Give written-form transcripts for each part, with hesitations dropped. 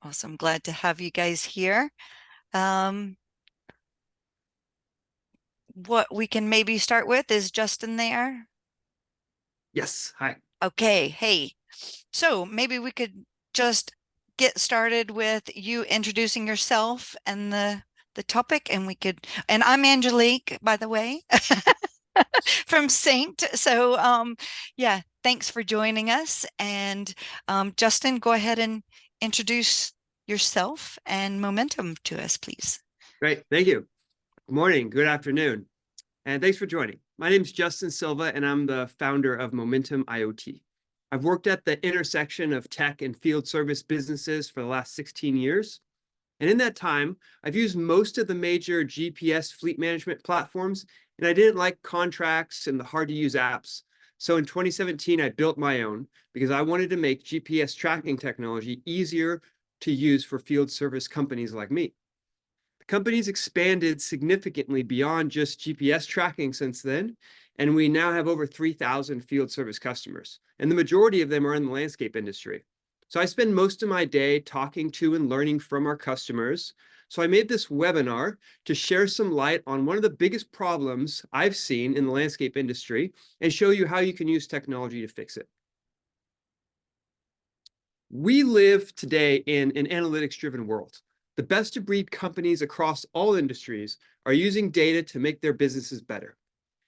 Awesome. Glad to have you guys here. Um, what we can maybe start with is Justin there. Yes. Hi. Okay. Hey, so maybe we could just get started with you introducing yourself and the topic, and and I'm Angelique, by the way, from Saint. Yeah, thanks for joining us. And Justin, go ahead and introduce yourself and momentum to us, please. Great. Thank you. Good morning. Good afternoon. And thanks for joining. My name is Justin Silva, and I'm the founder of Momentum IoT. I've worked at the intersection of tech and field service businesses for the last 16 years. And in that time, I've used most of the major GPS fleet management platforms, and I didn't like contracts and the hard to use apps. So in 2017, I built my own because I wanted to make GPS tracking technology easier to use for field service companies like me. The company's expanded significantly beyond just GPS tracking since then, and we now have over 3,000 field service customers, and the majority of them are in the landscape industry. So I spend most of my day talking to and learning from our customers. So I made this webinar to share some light on one of the biggest problems I've seen in the landscape industry and show you how you can use technology to fix it. We live today in an analytics-driven world. The best-of-breed companies across all industries are using data to make their businesses better.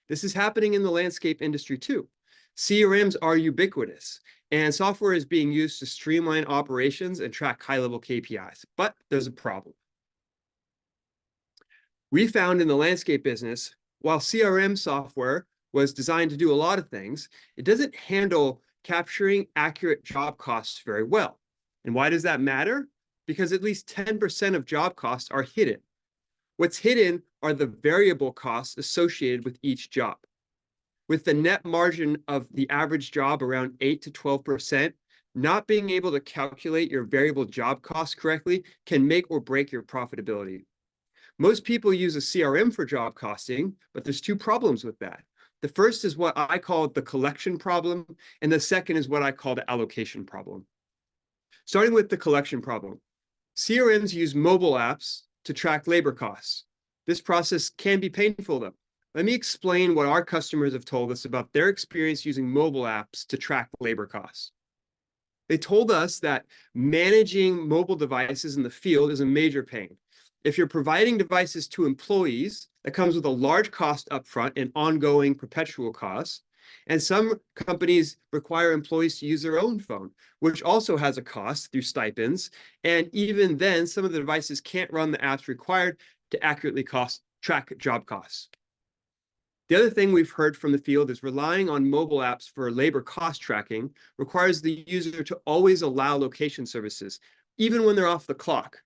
This is happening in the landscape industry too. CRMs are ubiquitous, and software is being used to streamline operations and track high-level KPIs. But there's a problem. We found in the landscape business, while CRM software was designed to do a lot of things, it doesn't handle capturing accurate job costs very well. And why does that matter? Because at least 10% of job costs are hidden. What's hidden are the variable costs associated with each job. With the net margin of the average job around 8 to 12%, not being able to calculate your variable job costs correctly can make or break your profitability. Most people use a CRM for job costing, but there's two problems with that. The first is what I call the collection problem, and the second is what I call the allocation problem. Starting with the collection problem, CRMs use mobile apps to track labor costs. This process can be painful, though. Let me explain what our customers have told us about their experience using mobile apps to track labor costs. They told us that managing mobile devices in the field is a major pain. If you're providing devices to employees, that comes with a large cost upfront and ongoing perpetual costs. And some companies require employees to use their own phone, which also has a cost through stipends. And even then, some of the devices can't run the apps required to accurately track job costs. The other thing we've heard from the field is relying on mobile apps for labor cost tracking requires the user to always allow location services, even when they're off the clock.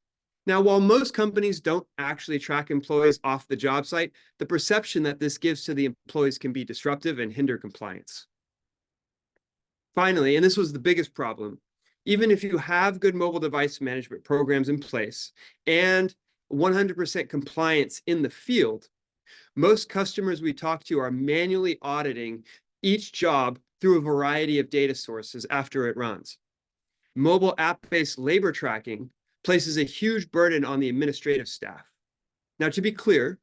Now, while most companies don't actually track employees off the job site, the perception that this gives to the employees can be disruptive and hinder compliance. Finally, and this was the biggest problem, even if you have good mobile device management programs in place and 100% compliance in the field, most customers we talk to are manually auditing each job through a variety of data sources after it runs. Mobile app-based labor tracking places a huge burden on the administrative staff. Now, to be clear,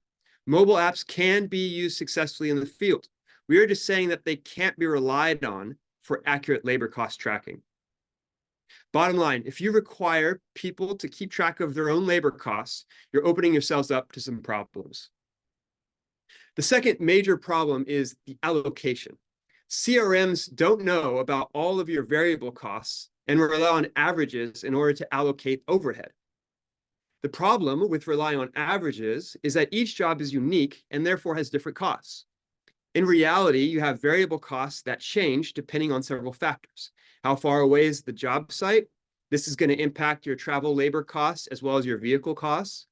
mobile apps can be used successfully in the field. We are just saying that they can't be relied on for accurate labor cost tracking. Bottom line, if you require people to keep track of their own labor costs, you're opening yourselves up to some problems. The second major problem is the allocation. CRMs don't know about all of your variable costs and rely on averages in order to allocate overhead. The problem with relying on averages is that each job is unique and therefore has different costs. In reality, you have variable costs that change depending on several factors. How far away is the job site? This is going to impact your travel labor costs as well as your vehicle costs.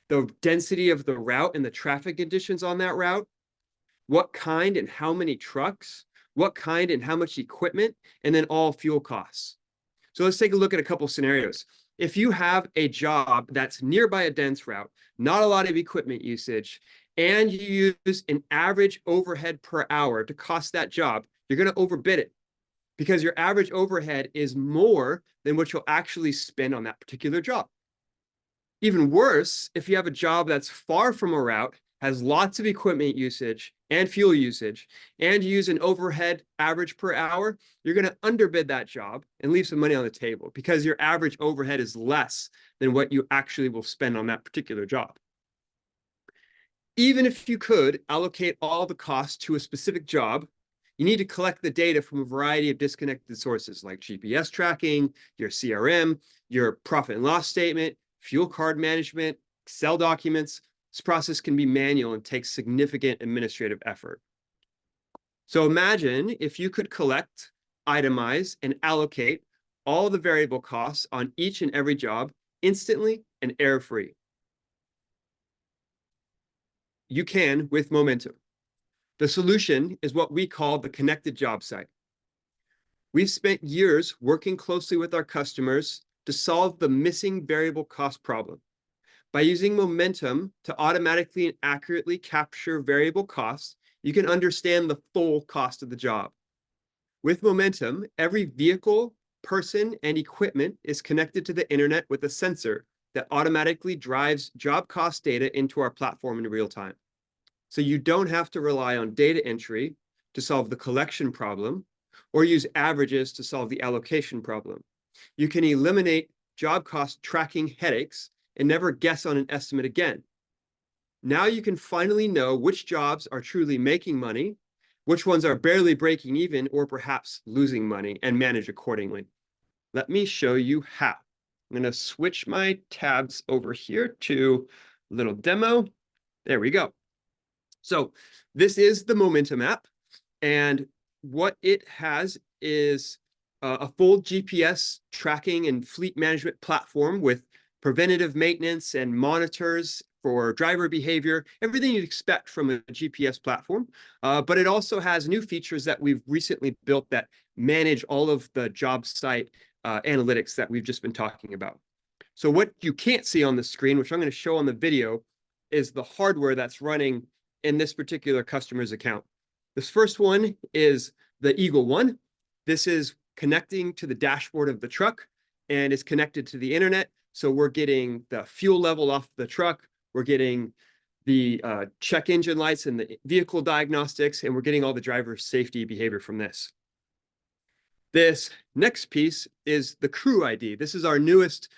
The density of the route and the traffic conditions on that route, what kind and how many trucks, what kind and how much equipment, and then all fuel costs. So let's take a look at a couple scenarios. If you have a job that's nearby a dense route, not a lot of equipment usage, and you use an average overhead per hour to cost that job, you're going to overbid it. because your average overhead is more than what you'll actually spend on that particular job. Even worse, if you have a job that's far from a route, has lots of equipment usage and fuel usage, and you use an overhead average per hour, you're going to underbid that job and leave some money on the table because your average overhead is less than what you actually will spend on that particular job. Even if you could allocate all the costs to a specific job, you need to collect the data from a variety of disconnected sources like GPS tracking, your CRM, your profit and loss statement, fuel card management, Excel documents. This process can be manual and takes significant administrative effort. So imagine if you could collect, itemize, and allocate all the variable costs on each and every job instantly and error-free. You can with momentum. The solution is what we call the connected job site. We've spent years working closely with our customers to solve the missing variable cost problem. By using momentum to automatically and accurately capture variable costs, you can understand the full cost of the job. With momentum, every vehicle, person, and equipment is connected to the internet with a sensor that automatically drives job cost data into our platform in real time. So you don't have to rely on data entry to solve the collection problem or use averages to solve the allocation problem. You can eliminate job cost tracking headaches and never guess on an estimate again. Now you can finally know which jobs are truly making money, which ones are barely breaking even or perhaps losing money, and manage accordingly. Let me show you how. I'm going to switch my tabs over here to a little demo. There we go. So this is the Momentum app, and what it has is a full GPS tracking and fleet management platform with preventative maintenance and monitors for driver behavior, everything you'd expect from a GPS platform. But it also has new features that we've recently built that manage all of the job site analytics that we've just been talking about. So what you can't see on the screen, which I'm going to show on the video, is the hardware that's running in this particular customer's account. This first one is the Eagle One. This is connecting to the dashboard of the truck and is connected to the internet. So we're getting the fuel level off the truck. We're getting the check engine lights and the vehicle diagnostics, and we're getting all the driver safety behavior from this. This next piece is the Crew ID. This is our newest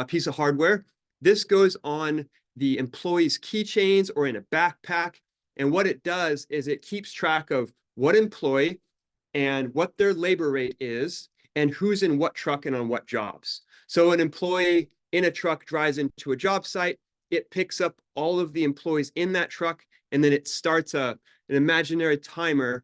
piece of hardware. This goes on the employee's keychains or in a backpack. And what it does is it keeps track of what employee and what their labor rate is and who's in what truck and on what jobs. So an employee in a truck drives into a job site, it picks up all of the employees in that truck, and then it starts an imaginary timer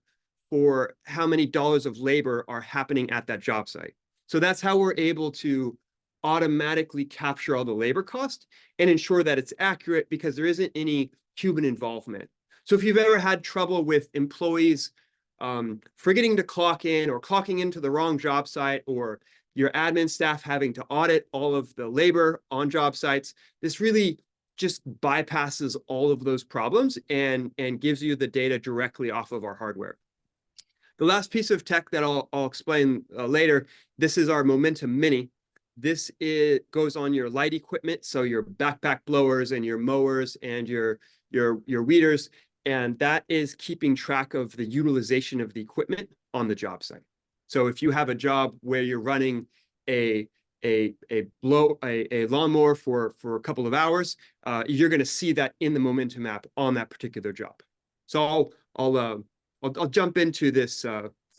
for how many dollars of labor are happening at that job site. So that's how we're able to automatically capture all the labor cost and ensure that it's accurate because there isn't any human involvement. So if you've ever had trouble with employees forgetting to clock in or clocking into the wrong job site, or your admin staff having to audit all of the labor on job sites, this really just bypasses all of those problems and gives you the data directly off of our hardware. The last piece of tech that I'll explain later, this is our Momentum Mini. This goes on your light equipment, so your backpack blowers and your mowers and your weeders, and that is keeping track of the utilization of the equipment on the job site. So if you have a job where you're running a lawnmower for a couple of hours, you're going to see that in the Momentum app on that particular job. So I'll jump into this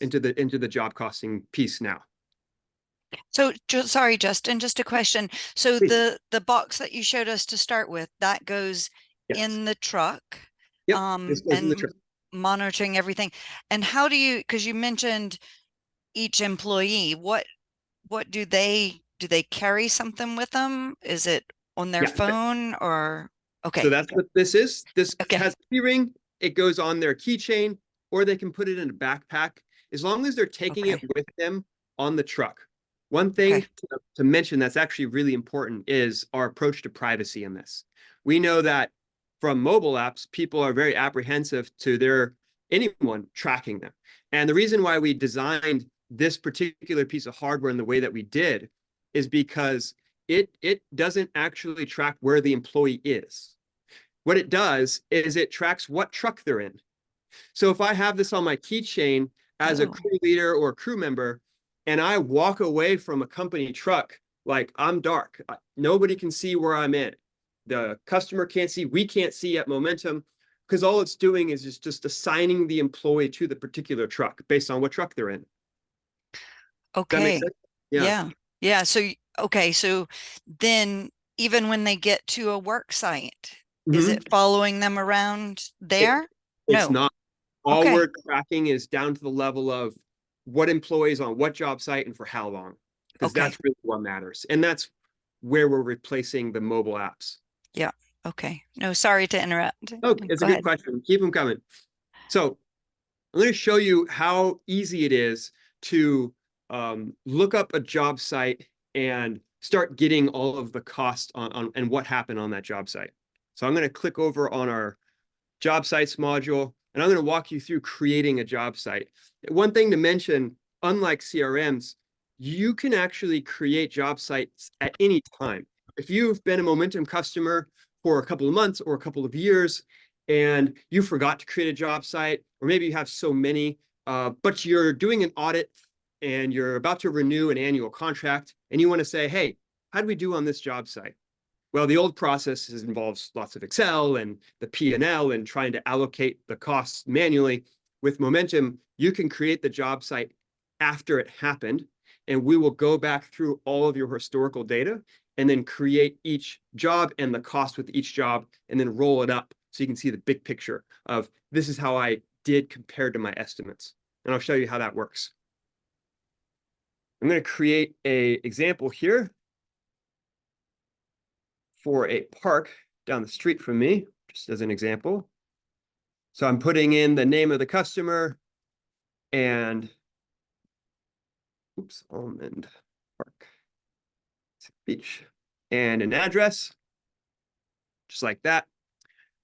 into the job costing piece now. So, sorry, Justin, just a question. So Please. the box that you showed us to start with, that goes Yes. in the truck, Yep. This goes in the and truck. monitoring everything. And how do you, because you mentioned each employee, what do they carry something with them? Is it on their Yeah. phone or So okay. that's what this is. This Okay. has a key ring. It goes on their keychain, or they can put it in a backpack as long as they're taking it Okay. with them on the truck. One Okay. thing to mention that's actually really important is our approach to privacy in this. We know that from mobile apps, people are very apprehensive to anyone tracking them. And the reason why we designed this particular piece of hardware in the way that we did is because it doesn't actually track where the employee is. What it does is it tracks what truck they're in. So if I have this on my keychain as a Oh, crew leader or a crew member, and I walk away from a company truck, like I'm dark, nobody can see where I'm in. The customer can't see, we can't see at Momentum, because all it's doing is just assigning the employee to the particular truck based on what truck they're in. Does that make okay. sense? Yeah. Yeah. Yeah. So, okay. So then even when they get to a work site, is Mhm. it following them around It, there? it's No. not. All Okay. we're tracking is down to the level of what employees on what job site and for how long, because Okay. that's really what matters. And that's where we're replacing the mobile apps. Yeah. Okay. No, sorry to interrupt. Oh, it's a Go good ahead. question. Keep them coming. So I'm going to show you how easy it is to look up a job site and start getting all of the cost on and what happened on that job site. So I'm going to click over on our job sites module, and I'm going to walk you through creating a job site. One thing to mention, unlike CRMs, you can actually create job sites at any time. If you've been a Momentum customer for a couple of months or a couple of years, and you forgot to create a job site, or maybe you have so many, but you're doing an audit and you're about to renew an annual contract, and you want to say, hey, how do we do on this job site? Well, the old process involves lots of Excel and the P&L and trying to allocate the costs manually. With Momentum, you can create the job site after it happened, and we will go back through all of your historical data and then create each job and the cost with each job and then roll it up so you can see the big picture of this is how I did compared to my estimates. And I'll show you how that works. I'm going to create an example here for a park down the street from me, just as an example. So I'm putting in the name of the customer and, oops, Almond Park Beach, and an address, just like that.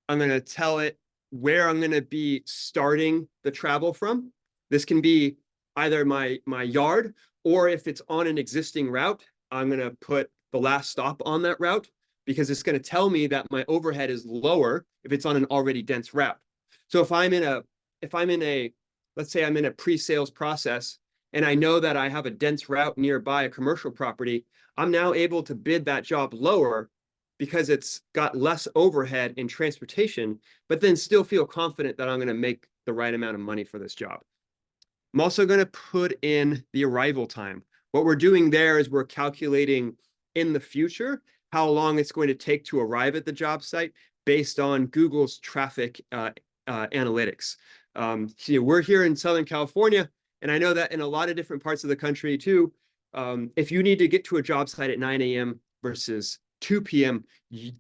I'm going to tell it where I'm going to be starting the travel from. This can be either my yard, or if it's on an existing route, I'm going to put the last stop on that route because it's going to tell me that my overhead is lower if it's on an already dense route. So if I'm in a, let's say I'm in a pre-sales process and I know that I have a dense route nearby a commercial property, I'm now able to bid that job lower because it's got less overhead in transportation, but then still feel confident that I'm going to make the right amount of money for this job. I'm also going to put in the arrival time. What we're doing there is we're calculating in the future how long it's going to take to arrive at the job site based on Google's traffic analytics. We're here in Southern California, and I know that in a lot of different parts of the country too, if you need to get to a job site at 9 a.m. versus 2 p.m.,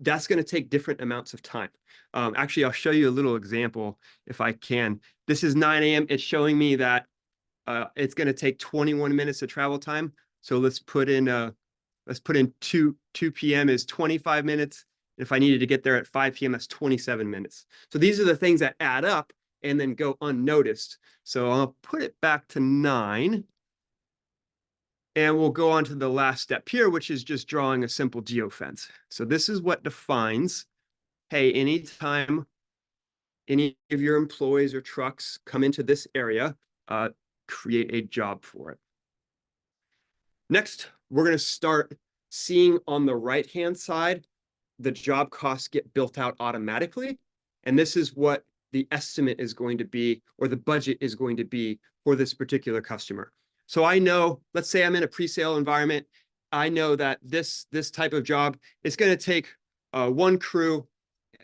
that's going to take different amounts of time. Actually, I'll show you a little example if I can. This is 9 a.m. It's showing me that it's going to take 21 minutes of travel time. So let's put in 2 p.m. is 25 minutes. If I needed to get there at 5 p.m., that's 27 minutes. So these are the things that add up and then go unnoticed. So I'll put it back to 9. And we'll go on to the last step here, which is just drawing a simple geofence. So this is what defines, hey, anytime any of your employees or trucks come into this area, create a job for it. Next, we're going to start seeing on the right-hand side, the job costs get built out automatically. And this is what the estimate is going to be, or the budget is going to be for this particular customer. So I know, let's say I'm in a pre-sale environment. I know that this type of job is going to take one crew.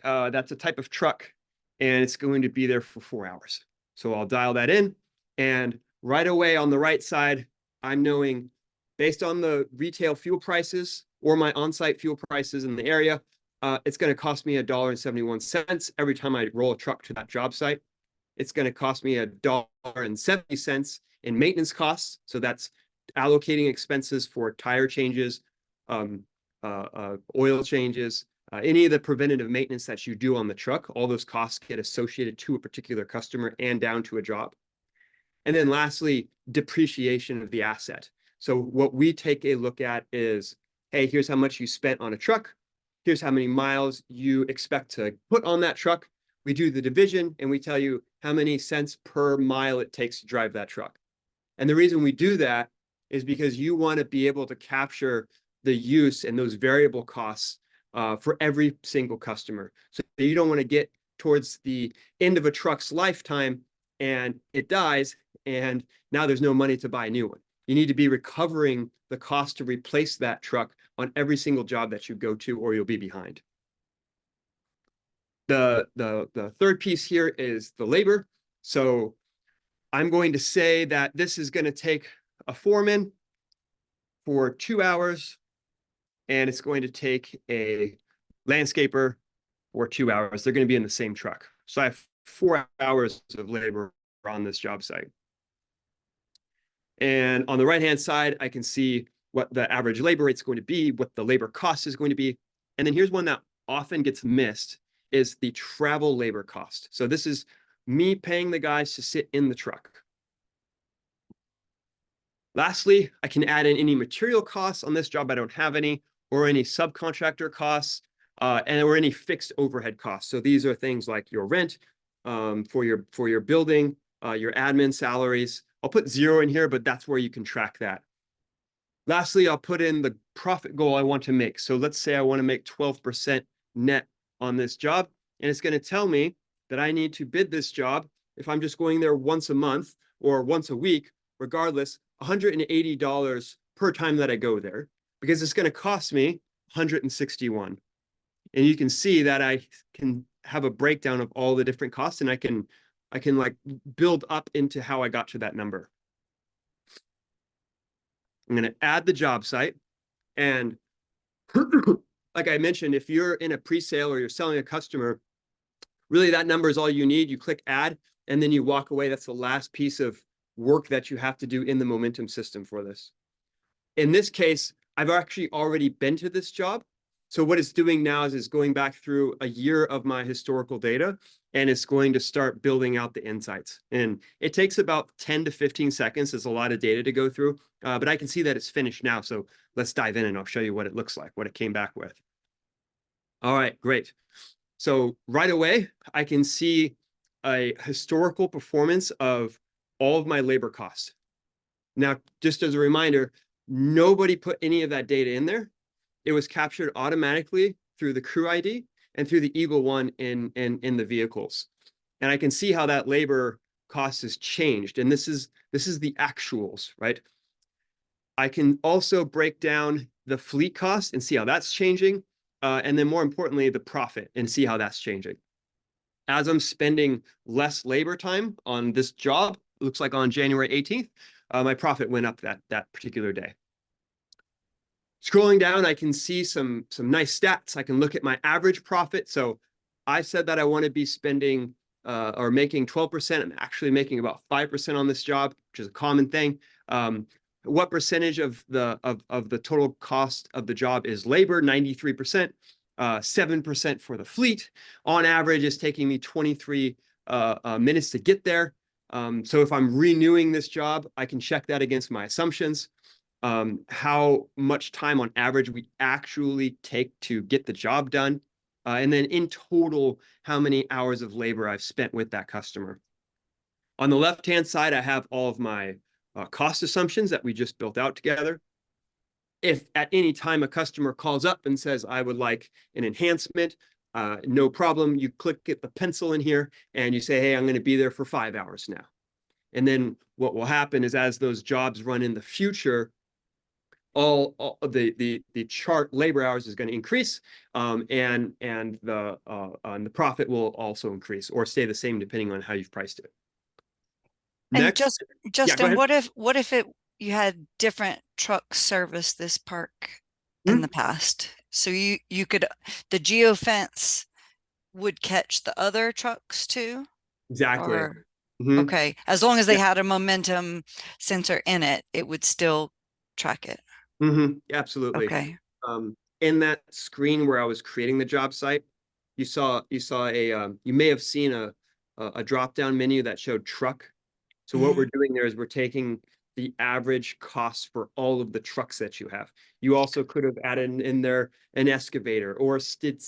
That's a type of truck, and it's going to be there for 4 hours. So I'll dial that in. And right away on the right side, I'm knowing based on the retail fuel prices or my on-site fuel prices in the area, it's going to cost me $1.71 every time I roll a truck to that job site. It's going to cost me $1.70 in maintenance costs. So that's allocating expenses for tire changes, oil changes, any of the preventative maintenance that you do on the truck. All those costs get associated to a particular customer and down to a job. And then lastly, depreciation of the asset. So what we take a look at is, hey, here's how much you spent on a truck. Here's how many miles you expect to put on that truck. We do the division and we tell you how many cents per mile it takes to drive that truck. And the reason we do that is because you want to be able to capture the use and those variable costs for every single customer. So you don't want to get towards the end of a truck's lifetime and it dies, and now there's no money to buy a new one. You need to be recovering the cost to replace that truck on every single job that you go to, or you'll be behind. The third piece here is the labor. So I'm going to say that this is going to take a foreman for 2 hours, and it's going to take a landscaper for 2 hours. They're going to be in the same truck. So I have 4 hours of labor on this job site. And on the right-hand side, I can see what the average labor rate is going to be, what the labor cost is going to be. And then here's one that often gets missed is the travel labor cost. So this is me paying the guys to sit in the truck. Lastly, I can add in any material costs. On this job, I don't have any, or any subcontractor costs, or any fixed overhead costs. So these are things like your rent for your building, your admin salaries. I'll put 0 in here, but that's where you can track that. Lastly, I'll put in the profit goal I want to make. So let's say I want to make 12% net on this job, and it's going to tell me that I need to bid this job if I'm just going there once a month or once a week, regardless, $180 per time that I go there, because it's going to cost me $161. And you can see that I can have a breakdown of all the different costs, and I can like build up into how I got to that number. I'm going to add the job site. And like I mentioned, if you're in a pre-sale or you're selling a customer, really that number is all you need. You click add, and then you walk away. That's the last piece of work that you have to do in the momentum system for this. In this case, I've actually already been to this job. So what it's doing now is going back through a year of my historical data, and it's going to start building out the insights. And it takes about 10 to 15 seconds. It's a lot of data to go through, but I can see that it's finished now. So let's dive in and I'll show you what it looks like, what it came back with. All right, great. So right away, I can see a historical performance of all of my labor costs. Now, just as a reminder, nobody put any of that data in there. It was captured automatically through the crew ID and through the Eagle One in the vehicles. And I can see how that labor cost has changed. And this is the actuals, right? I can also break down the fleet cost and see how that's changing. And then more importantly, the profit, and see how that's changing. As I'm spending less labor time on this job, it looks like on January 18th, my profit went up that particular day. Scrolling down, I can see some nice stats. I can look at my average profit. So I said that I want to be spending or making 12%. I'm actually making about 5% on this job, which is a common thing. What percentage of the total cost of the job is labor? 93%. 7% for the fleet. On average, it's taking me 23 minutes to get there. So if I'm renewing this job, I can check that against my assumptions. How much time on average we actually take to get the job done. And then in total, how many hours of labor I've spent with that customer. On the left-hand side, I have all of my cost assumptions that we just built out together. If at any time a customer calls up and says, I would like an enhancement, no problem. You click get the pencil in here and you say, hey, I'm going to be there for 5 hours now. And then what will happen is as those jobs run in the future, all the chart labor hours is going to increase, and the profit will also increase or stay the same depending on how you've priced it. And Next, yeah, go Justin, ahead. what if you had different trucks service this park in Hmm? the past? So you could the geofence would catch the other trucks too? Exactly. Or Hmm. okay, as long as they Yeah. had a momentum sensor in it, it would still track it. Hmm. Absolutely. Okay. In that screen where I was creating the job site, you may have seen a drop down menu that showed truck. So what we're doing there is we're taking the average cost for all of the trucks that you have. You also could have added in there an excavator or a skid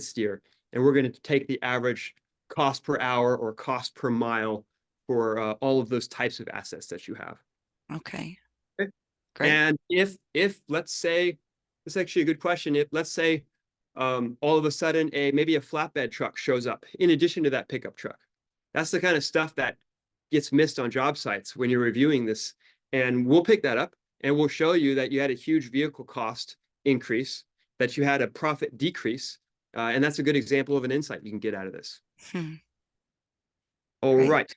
steer, and we're going to take the average cost per hour or cost per mile for all of those types of assets that you have. Okay. Okay. Great. And if let's say, this is actually a good question. If let's say all of a sudden maybe a flatbed truck shows up in addition to that pickup truck, that's the kind of stuff that gets missed on job sites when you're reviewing this. And we'll pick that up and we'll show you that you had a huge vehicle cost increase, that you had a profit decrease. And that's a good example of an insight you can get out of this. Hmm. All Great. right.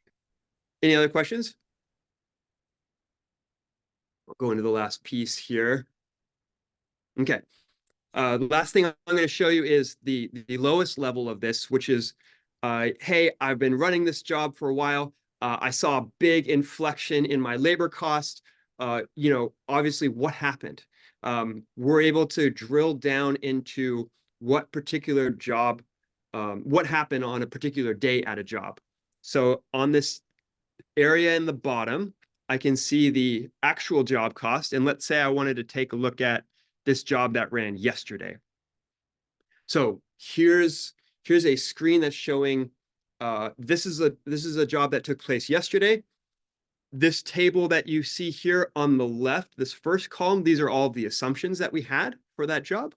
Any other questions? I'll go into the last piece here. Okay. The last thing I'm going to show you is the lowest level of this, which is, hey, I've been running this job for a while. I saw a big inflection in my labor cost. Obviously, what happened? We're able to drill down into what particular job, what happened on a particular day at a job. So on this area in the bottom, I can see the actual job cost. And let's say I wanted to take a look at this job that ran yesterday. So here's a screen that's showing this is a job that took place yesterday. This table that you see here on the left, this first column, these are all the assumptions that we had for that job.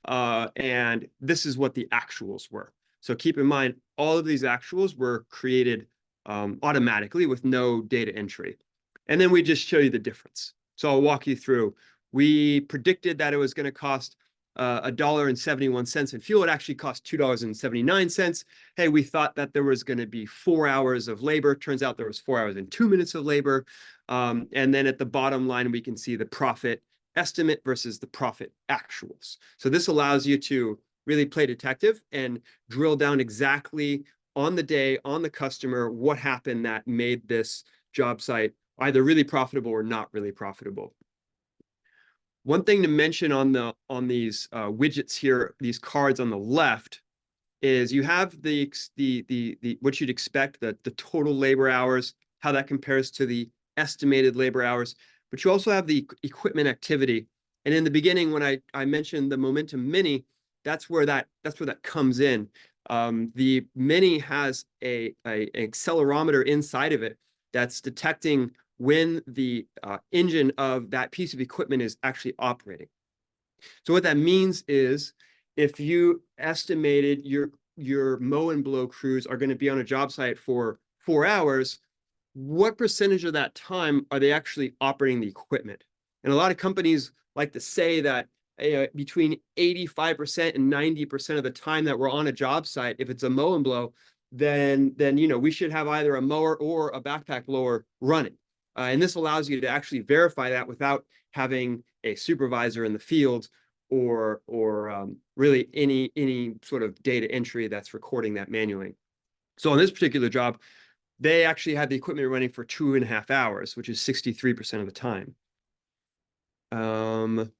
And this is what the actuals were. So keep in mind, all of these actuals were created automatically with no data entry. And then we just show you the difference. So I'll walk you through. We predicted that it was going to cost $1.71 in fuel. It actually cost $2.79. Hey, we thought that there was going to be 4 hours of labor. Turns out there was 4 hours and 2 minutes of labor. And then at the bottom line, we can see the profit estimate versus the profit actuals. So this allows you to really play detective and drill down exactly on the day, on the customer, what happened that made this job site either really profitable or not really profitable. One thing to mention on these widgets here, these cards on the left, is you have the what you'd expect, the total labor hours, how that compares to the estimated labor hours, but you also have the equipment activity. And in the beginning, when I mentioned the Momentum Mini, that's where that comes in. The Mini has an accelerometer inside of it that's detecting when the engine of that piece of equipment is actually operating. So what that means is if you estimated your mow and blow crews are going to be on a job site for 4 hours, what percentage of that time are they actually operating the equipment? And a lot of companies like to say that between 85% and 90% of the time that we're on a job site, if it's a mow and blow, then we should have either a mower or a backpack blower running. And this allows you to actually verify that without having a supervisor in the field or really any sort of data entry that's recording that manually. So on this particular job, they actually had the equipment running for 2.5 hours, which is 63% of the time.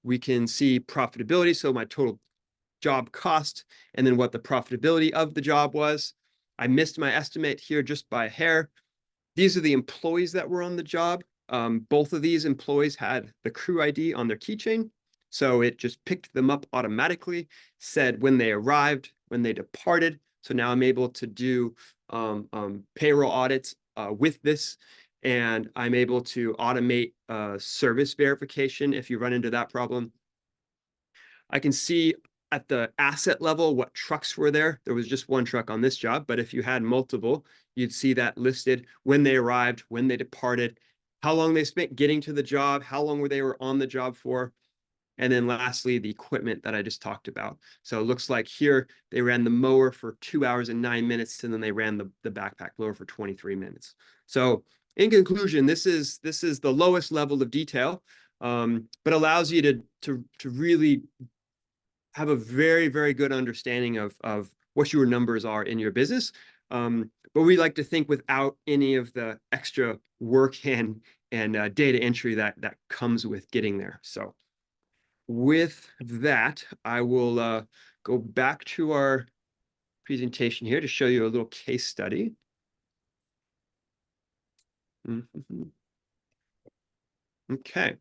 We can see profitability, so my total job cost, and then what the profitability of the job was. I missed my estimate here just by a hair. These are the employees that were on the job. Both of these employees had the crew ID on their keychain. So it just picked them up automatically, said when they arrived, when they departed. So now I'm able to do payroll audits with this, and I'm able to automate service verification if you run into that problem. I can see at the asset level what trucks were there. There was just one truck on this job, but if you had multiple, you'd see that listed when they arrived, when they departed, how long they spent getting to the job, how long they were on the job for. And then lastly, the equipment that I just talked about. So it looks like here they ran the mower for 2 hours and 9 minutes, and then they ran the backpack blower for 23 minutes. So in conclusion, this is the lowest level of detail, but allows you to really have a very, very good understanding of what your numbers are in your business. But we like to think without any of the extra work and data entry that comes with getting there. So with that, I will go back to our presentation here to show you a little case study. Mhm. Okay.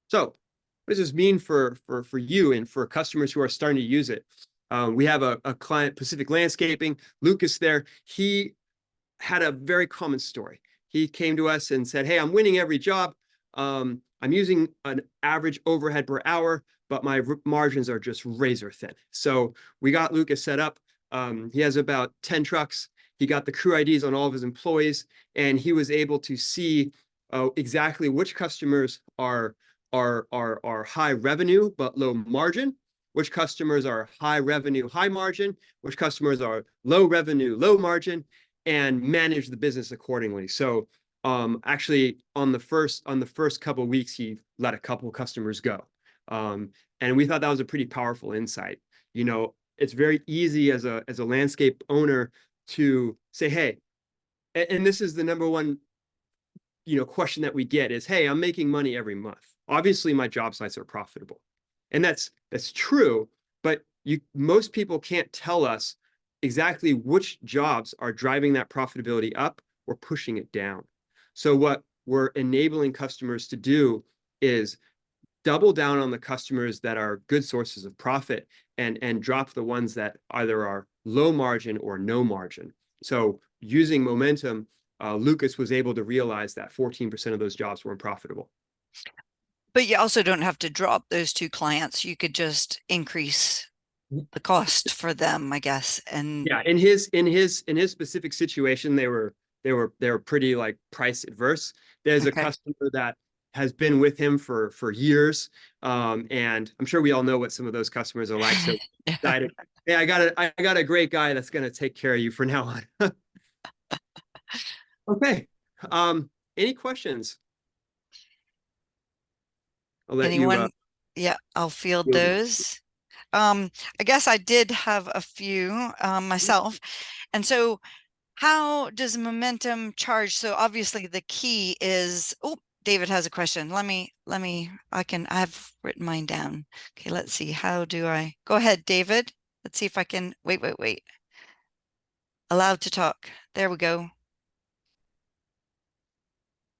So what does this mean for you and for customers who are starting to use it? We have a client, Pacific Landscaping, Lucas there. He had a very common story. He came to us and said, "Hey, I'm winning every job. I'm using an average overhead per hour, but my margins are just razor thin." So we got Lucas set up. He has about 10 trucks. He got the crew IDs on all of his employees, and he was able to see exactly which customers are high revenue but low margin, which customers are high revenue, high margin, which customers are low revenue, low margin, and manage the business accordingly. So actually on the first couple of weeks, he let a couple of customers go. And we thought that was a pretty powerful insight. It's very easy as a landscape owner to say, hey, and this is the number one question that we get is, hey, I'm making money every month. Obviously, my job sites are profitable. And that's true, but most people can't tell us exactly which jobs are driving that profitability up or pushing it down. So what we're enabling customers to do is double down on the customers that are good sources of profit and drop the ones that either are low margin or no margin. So using momentum, Lucas was able to realize that 14% of those jobs weren't profitable. But you also don't have to drop those two clients. You could just increase the cost for them, I guess. And Yeah, in his specific situation, they were pretty like price adverse. There's a okay. customer that has been with him for years, and I'm sure we all know what some of those customers are like. So Yeah. decided, hey, I got a great guy that's going to take care of you for now on. Okay. Any questions? I'll let you Anyone? Yeah, I'll field field those. Um, I guess I did have a few myself. And so how does momentum charge? So obviously the key is, oh, David has a question. I have written mine down. Okay, let's see. How do I go ahead, David? Let's see if I can wait. Allowed to talk. There we go.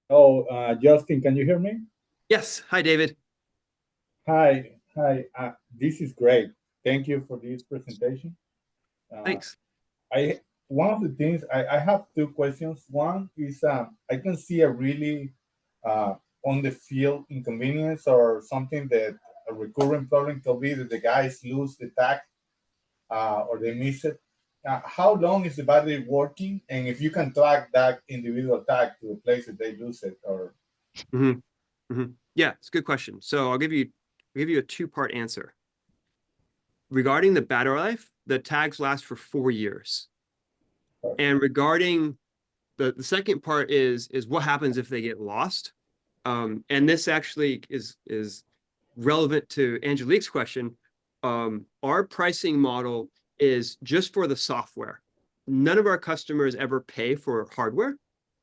Oh, Justin, can you hear me? Yes. Hi, David. Hi, hi. This is great. Thank you for this presentation. Uh, Thanks. I One of the things I have two questions. One is I can see a really on the field inconvenience or something that a recurrent problem could be that the guys lose the tag or they miss it. How long is the battery working? And if you can track that individual tag to the place that they lose it, or Mhm, mhm. Yeah, it's a good question. So I'll give you a two-part answer. Regarding the battery life, the tags last for 4 years. And regarding the second part is what happens if they get lost. And this actually is relevant to Angelique's question. Our pricing model is just for the software. None of our customers ever pay for hardware.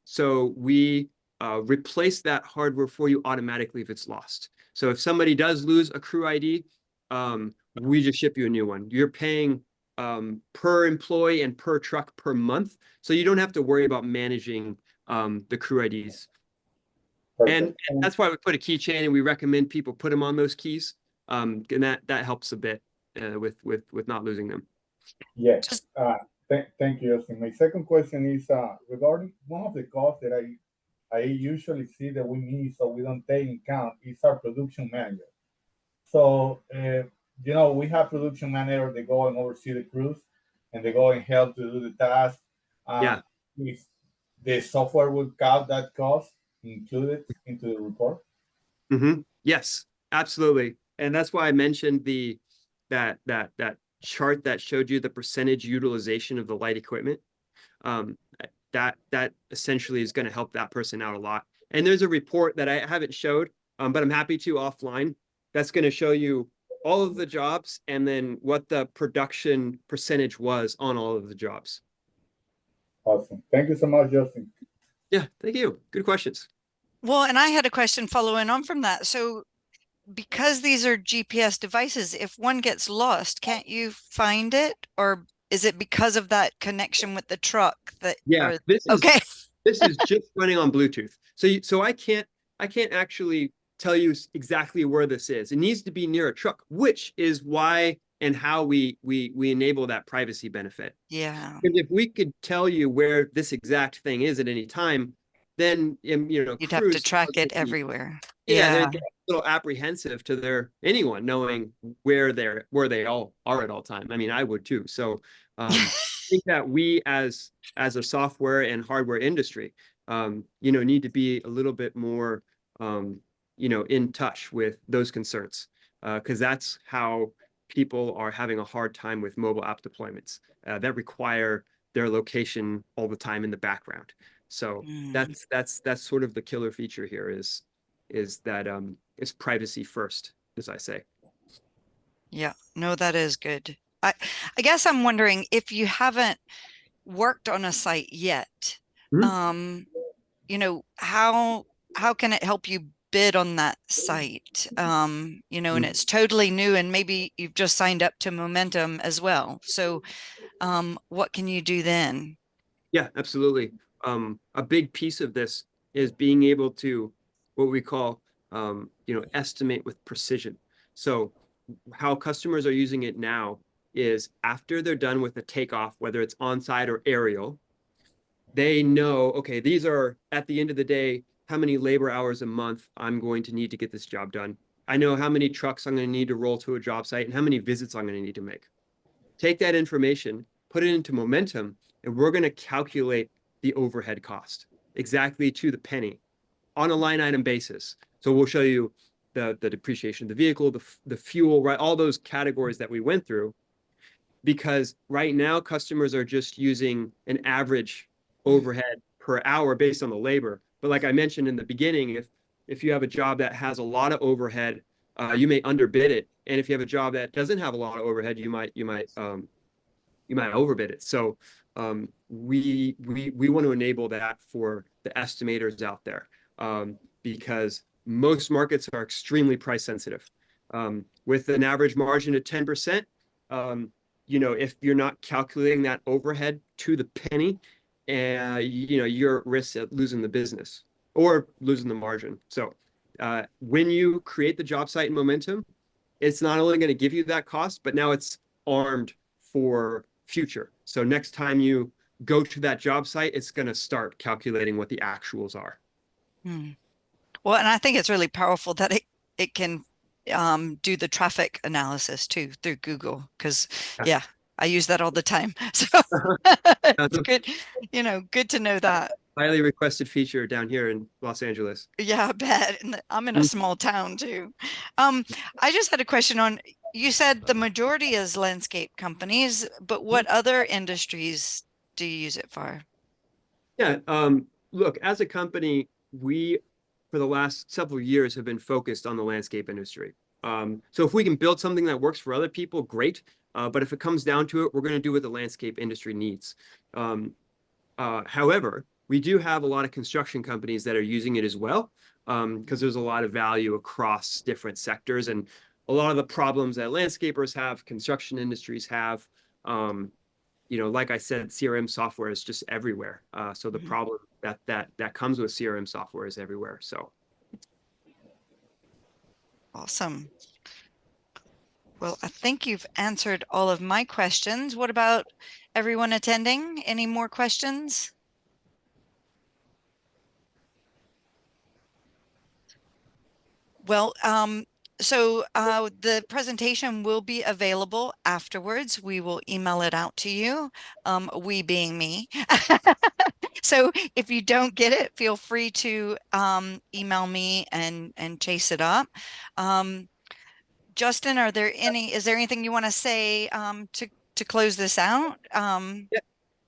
So we replace that hardware for you automatically if it's lost. So if somebody does lose a crew ID, we just ship you a new one. You're paying per employee and per truck per month. So you don't have to worry about managing the crew IDs. And perfect. that's why we put a keychain and we recommend people put them on those keys. And that helps a bit with not losing them. Yes. Just Thank you, Justin. My second question is regarding one of the costs that I usually see that we miss or we don't take in account is our production manager. So, we have production manager, they go and oversee the crews and they go and help to do the task. Yeah. If the software would count that cost included into the report. Yes, absolutely. And that's why I mentioned that chart that showed you the percentage utilization of the light equipment. Um, that essentially is going to help that person out a lot. And there's a report that I haven't showed, but I'm happy to offline. That's going to show you all of the jobs and then what the production percentage was on all of the jobs. Awesome. Thank you so much, Justin. Yeah, thank you. Good questions. well, and I had a question following on from that. So because these are GPS devices, if one gets lost, can't you find it? Or is it because of that connection with the truck that Yeah, or this is okay. This is just running on Bluetooth. So I can't actually tell you exactly where this is. It needs to be near a truck, which is why and how we enable that privacy benefit. Yeah. Because if we could tell you where this exact thing is at any time, then You'd have to crews, track it everywhere. yeah, they Yeah. get a little apprehensive to anyone knowing where they all are at all time. I mean, I would too. So I think that we as a software and hardware industry, need to be a little bit more in touch with those concerns. Because that's how people are having a hard time with mobile app deployments that require their location all the time in the background. So Mm. that's sort of the killer feature here is that it's privacy first, as I say. Yeah. No, that is good. I guess I'm wondering if you haven't worked on a site yet, Mhm. how can it help you bid on that site? And Mhm. it's totally new and maybe you've just signed up to Momentum as well. So what can you do then? Yeah, absolutely. A big piece of this is being able to what we call estimate with precision. So how customers are using it now is after they're done with the takeoff, whether it's on-site or aerial, they know, okay, these are at the end of the day, how many labor hours a month I'm going to need to get this job done. I know how many trucks I'm going to need to roll to a job site and how many visits I'm going to need to make. Take that information, put it into Momentum, and we're going to calculate the overhead cost exactly to the penny on a line item basis. So we'll show you the depreciation of the vehicle, the fuel, right? All those categories that we went through, because right now customers are just using an average Mm. overhead per hour based on the labor. But like I mentioned in the beginning, if you have a job that has a lot of overhead, you may underbid it. And if you have a job that doesn't have a lot of overhead, you might overbid it. So we want to enable that for the estimators out there because most markets are extremely price sensitive. With an average margin of 10%, if you're not calculating that overhead to the penny, you're at risk of losing the business or losing the margin. So when you create the job site in Momentum, it's not only going to give you that cost, but now it's armed for future. So next time you go to that job site, it's going to start calculating what the actuals are. Mm. Well, and I think it's really powerful that it can do the traffic analysis too through Google because yeah, I use that all the time. So That's it's a good, good to know that. highly requested feature down here in Los Angeles. Yeah, I bet. And I'm in a Mhm. small town too. I just had a question on, you said the majority is landscape companies, but what other industries do you use it for? Yeah. Look, as a company, we, for the last several years, have been focused on the landscape industry. So if we can build something that works for other people, great. But if it comes down to it, we're going to do what the landscape industry needs. Um, However, we do have a lot of construction companies that are using it as well, because there's a lot of value across different sectors and a lot of the problems that landscapers have, construction industries have. Like I said, CRM software is just everywhere. So the Mhm. problem that comes with CRM software is everywhere. So Awesome. Well, I think you've answered all of my questions. What about everyone attending? Any more questions? Well, the presentation will be available afterwards. We will email it out to you, we being me. So if you don't get it, feel free to email me and chase it up. Um, Justin, is there anything you want to say to close this out? yeah,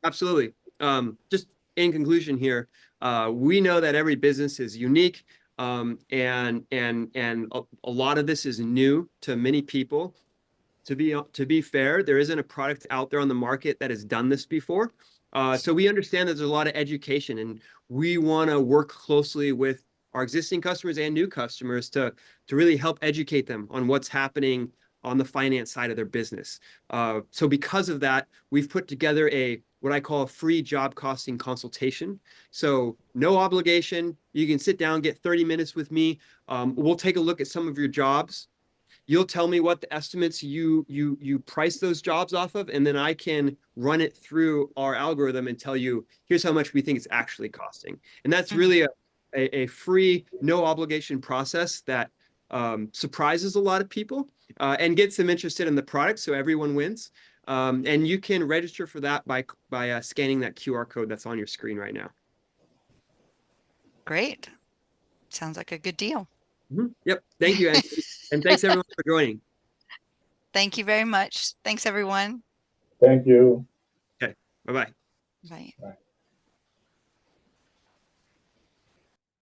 absolutely. Just in conclusion here, we know that every business is unique, and a lot of this is new to many people. To be fair, there isn't a product out there on the market that has done this before. So we understand that there's a lot of education, and we want to work closely with our existing customers and new customers to really help educate them on what's happening on the finance side of their business. So because of that, we've put together a what I call a free job costing consultation. So no obligation. You can sit down, get 30 minutes with me. We'll take a look at some of your jobs. You'll tell me what the estimates you price those jobs off of, and then I can run it through our algorithm and tell you, here's how much we think it's actually costing. And that's really a free, no obligation process that surprises a lot of people and gets them interested in the product, so everyone wins. And you can register for that by scanning that QR code that's on your screen right now. Great. Sounds like a good deal. Yep. Thank you, and thanks everyone for joining. Thank you very much. Thanks, everyone. Thank you. Okay. Bye-bye. Bye. Bye.